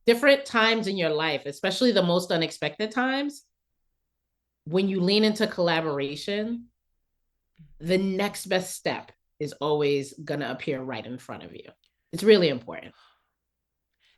different times in your life, especially the most unexpected times, when you lean into collaboration, the next best step is always going to appear right in front of you. It's really important.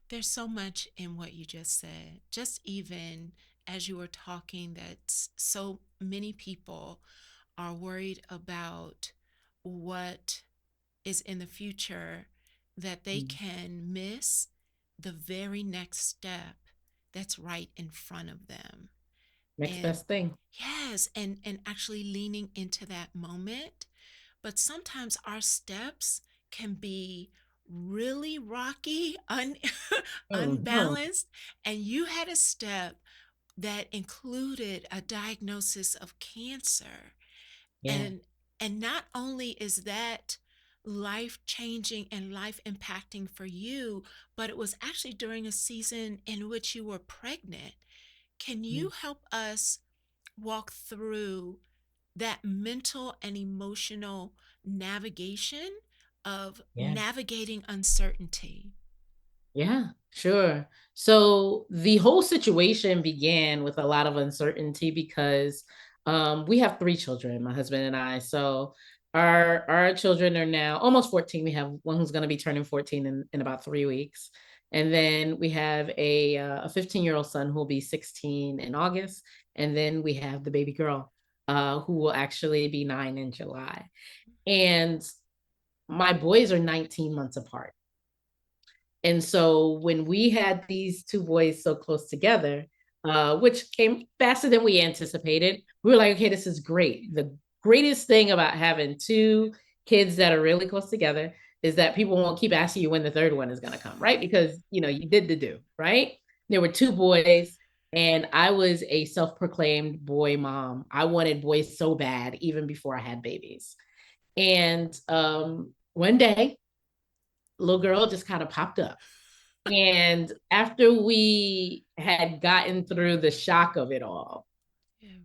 There's so much in what you just said. Just even as you were talking, that so many people are worried about what is in the future, that they can miss the very next step that's right in front of them. Next And best thing. yes, and actually leaning into that moment. But sometimes our steps can be really rocky, Mhm. unbalanced, and you had a step that included a diagnosis of cancer. Yeah. And not only is that life changing and life impacting for you, but it was actually during a season in which you were pregnant. Can you help us walk through that mental and emotional navigation of Yeah. navigating uncertainty? Yeah, sure. So the whole situation began with a lot of uncertainty because we have three children, my husband and I. So our children are now almost 14. We have one who's going to be turning 14 in about 3 weeks. And then we have a 15-year-old son who will be 16 in August. And then we have the baby girl who will actually be 9 in July. And my boys are 19 months apart. And so when we had these two boys so close together, which came faster than we anticipated, we were like, okay, this is great. The greatest thing about having two kids that are really close together is that people won't keep asking you when the third one is going to come, right? Because, you did the do, right? There were two boys, and I was a self proclaimed boy mom. I wanted boys so bad, even before I had babies. And one day, little girl just kind of popped up. And after we had gotten through the shock of it all, Yeah.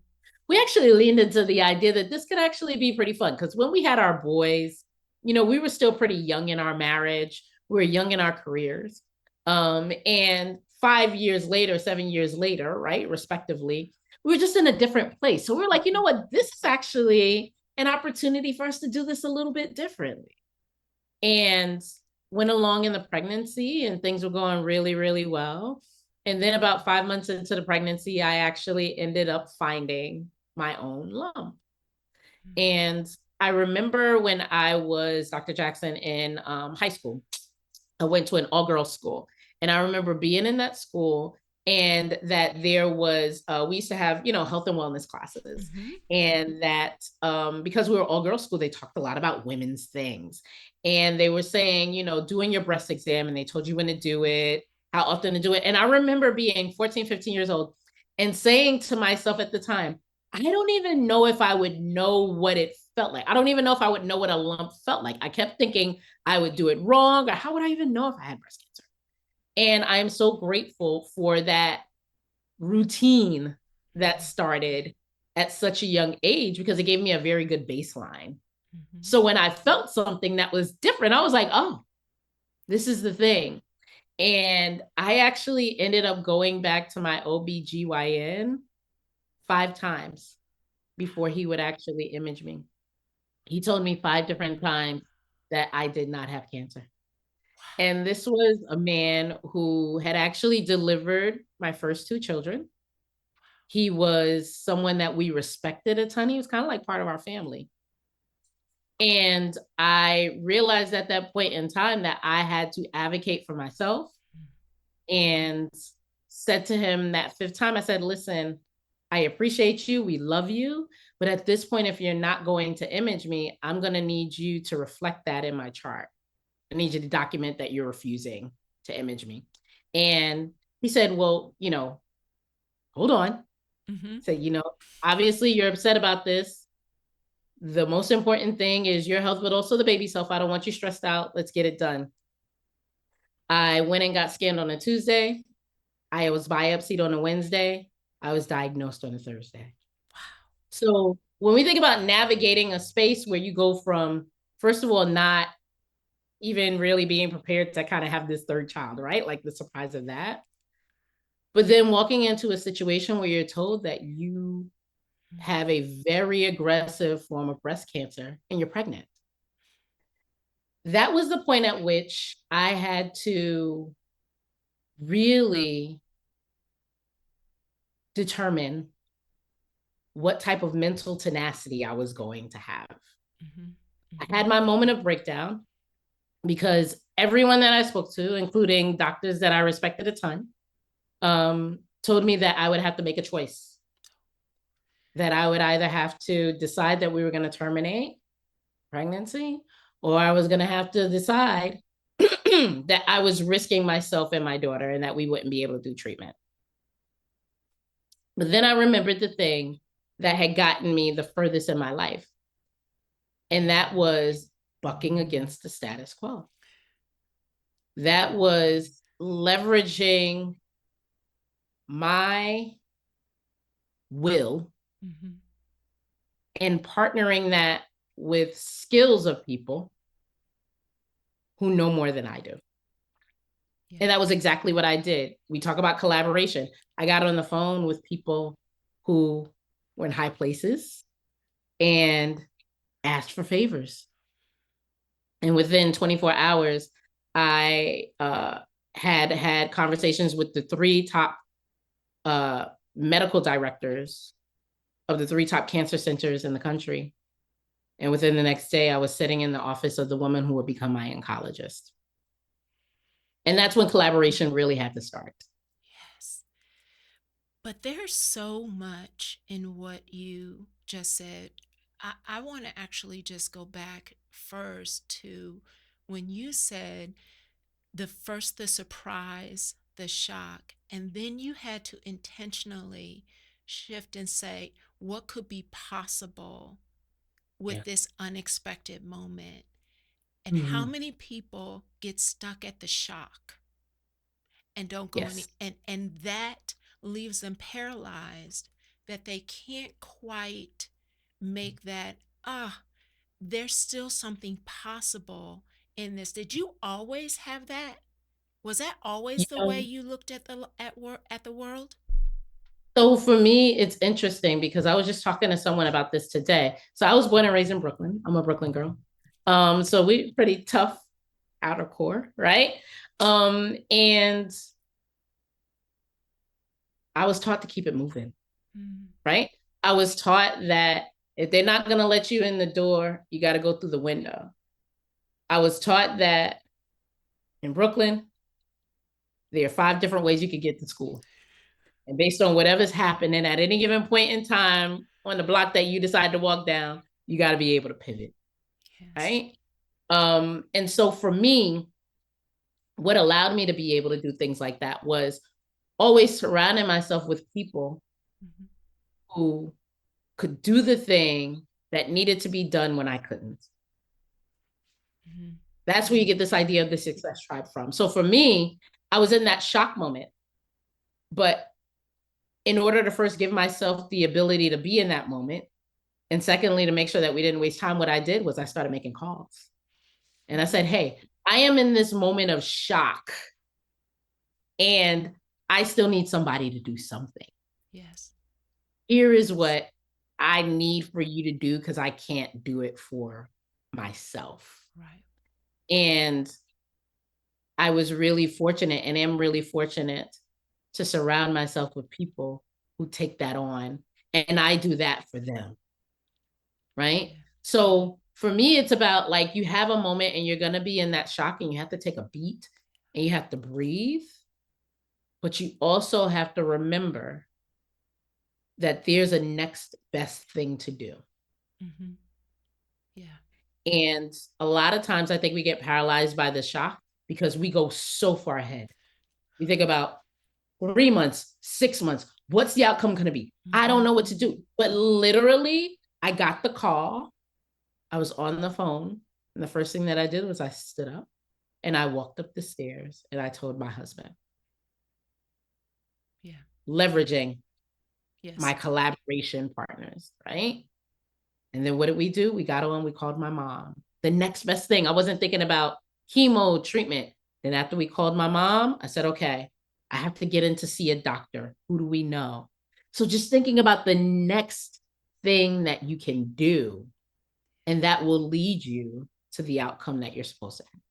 we actually leaned into the idea that this could actually be pretty fun. Because when we had our boys, we were still pretty young in our marriage, we were young in our careers. And 5 years later, 7 years later, right, respectively, we were just in a different place. So we are like, you know what? This is actually an opportunity for us to do this a little bit differently. And went along in the pregnancy, and things were going really, really well. And then about 5 months into the pregnancy, I actually ended up finding my own lump. And I remember when I was Dr. Jackson in high school, I went to an all girls school. And I remember being in that school, and that there was, we used to have, health and wellness classes. Mm-hmm. And that because we were all girls school, they talked a lot about women's things. And they were saying, doing your breast exam, and they told you when to do it, how often to do it. And I remember being 14, 15 years old and saying to myself at the time, I don't even know if I would know what it felt like. I don't even know if I would know what a lump felt like. I kept thinking I would do it wrong, or how would I even know if I had breast cancer? And I'm so grateful for that routine that started at such a young age, because it gave me a very good baseline. Mm-hmm. So when I felt something that was different, I was like, oh, this is the thing. And I actually ended up going back to my OBGYN 5 times before he would actually image me. He told me 5 different times that I did not have cancer. And this was a man who had actually delivered my first two children. He was someone that we respected a ton. He was kind of like part of our family. And I realized at that point in time that I had to advocate for myself, and said to him that fifth time, I said, listen, I appreciate you. We love you. But at this point, if you're not going to image me, I'm going to need you to reflect that in my chart. I need you to document that you're refusing to image me. And he said, well, hold on. I Mm-hmm. said, obviously you're upset about this. The most important thing is your health, but also the baby's health. I don't want you stressed out. Let's get it done. I went and got scanned on a Tuesday. I was biopsied on a Wednesday. I was diagnosed on a Thursday. So when we think about navigating a space where you go from, first of all, not even really being prepared to kind of have this third child, right? Like the surprise of that. But then walking into a situation where you're told that you have a very aggressive form of breast cancer and you're pregnant. That was the point at which I had to really determine what type of mental tenacity I was going to have. Mm-hmm. I Mm-hmm. had my moment of breakdown because everyone that I spoke to, including doctors that I respected a ton, told me that I would have to make a choice, that I would either have to decide that we were going to terminate pregnancy, or I was going to have to decide that I was risking myself and my daughter and that we wouldn't be able to do treatment. But then I remembered the thing that had gotten me the furthest in my life, and that was bucking against the status quo. That was leveraging my will Mm-hmm. and partnering that with skills of people who know more than I do. Yeah. And that was exactly what I did. We talk about collaboration. I got on the phone with people who were in high places and asked for favors. And within 24 hours, I had conversations with the three top uh, medical directors of the three top cancer centers in the country. And within the next day, I was sitting in the office of the woman who would become my oncologist. And that's when collaboration really had to start. Yes. But there's so much in what you just said. I want to actually just go back first to when you said the surprise, the shock, and then you had to intentionally shift and say, what could be possible with Yeah. this unexpected moment? And how Mm-hmm. many people get stuck at the shock and don't go any, Yes. and that leaves them paralyzed, that they can't quite make that, there's still something possible in this. Did you always have that? Was that You always the way know, you looked at the world? so for me, it's interesting because I was just talking to someone about this today. So I was born and raised in Brooklyn. I'm a Brooklyn girl. So we pretty tough outer core, right? And I was taught to keep it moving, Mm-hmm. right? I was taught that if they're not gonna let you in the door, you got to go through the window. I was taught that in Brooklyn, there are 5 different ways you could get to school. And based on whatever's happening at any given point in time on the block that you decide to walk down, you got to be able to pivot, Yes. right? And so for me, what allowed me to be able to do things like that was always surrounding myself with people Mm-hmm. who could do the thing that needed to be done when I couldn't. Mm-hmm. That's where you get this idea of the success tribe from. So for me, I was in that shock moment, but in order to first give myself the ability to be in that moment, and secondly, to make sure that we didn't waste time, what I did was I started making calls. And I Mm-hmm. said, hey, I am in this moment of shock and I still need somebody to do something. Yes. Here is what I need for you to do because I can't do it for myself. Right. And I was really fortunate and am really fortunate to surround myself with people who take that on. And I do that for them. Right. Yeah. So for me, it's about like you have a moment and you're going to be in that shock and you have to take a beat and you have to breathe. But you also have to remember that there's a next best thing to do. Mm-hmm. Yeah. And a lot of times I think we get paralyzed by the shock because we go so far ahead. We think about 3 months, 6 months. What's the outcome going to be? I Mm-hmm. don't know what to do. But literally, I got the call. I was on the phone. And the first thing that I did was I stood up and I walked up the stairs and I told my husband, Yeah. leveraging my Yes. collaboration partners, right? And then what did we do? We got on, we called my mom. The next best thing, I wasn't thinking about chemo treatment. Then after we called my mom, I said, okay, I have to get in to see a doctor. Who do we know? So just thinking about the next thing that you can do, and that will lead you to the outcome that you're supposed to have.